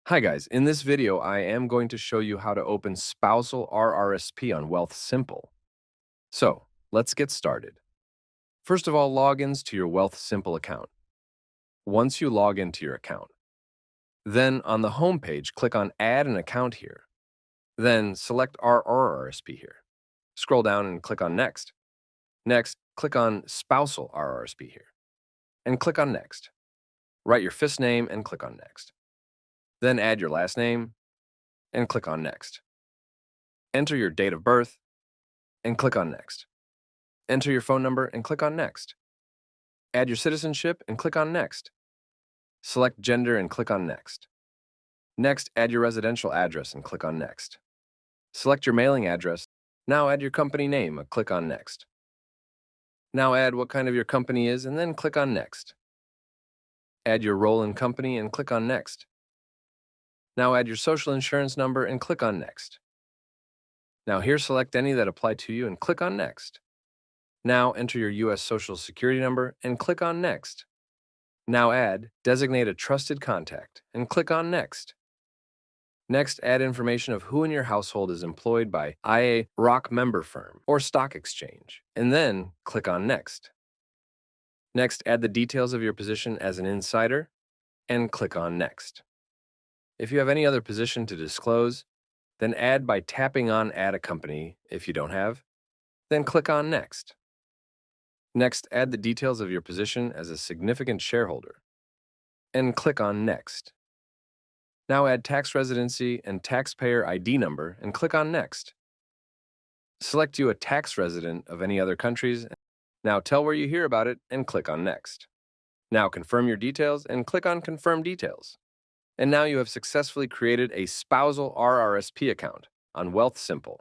Hi guys, in this video I am going to show you how to open Spousal RRSP on WealthSimple. So, let's get started. First of all, logins to your WealthSimple account. Once you log into your account, then on the home page, click on Add an Account here. Then select RRSP here. Scroll down and click on Next. Next, click on Spousal RRSP here. And click on Next. Write your first name and click on Next. Then add your last name and click on Next. Enter your date of birth and click on Next. Enter your phone number and click on Next. Add your citizenship and click on Next. Select gender and click on Next. Next, add your residential address and click on Next. Select your mailing address. Now add your company name and click on Next. Now add what kind of your company is and then click on Next. Add your role in company and click on Next. Now add your social insurance number and click on Next. Now here select any that apply to you and click on Next. Now enter your U.S. Social Security number and click on Next. Now designate a trusted contact and click on Next. Next, add information of who in your household is employed by IA Rock member firm or stock exchange, and then click on Next. Next, add the details of your position as an insider and click on Next. If you have any other position to disclose, then add by tapping on Add a Company if you don't have, then click on Next. Next, add the details of your position as a significant shareholder and click on Next. Now add tax residency and taxpayer ID number and click on Next. Select you a tax resident of any other countries. Now tell where you hear about it and click on Next. Now confirm your details and click on Confirm Details. And now you have successfully created a Spousal RRSP account on WealthSimple.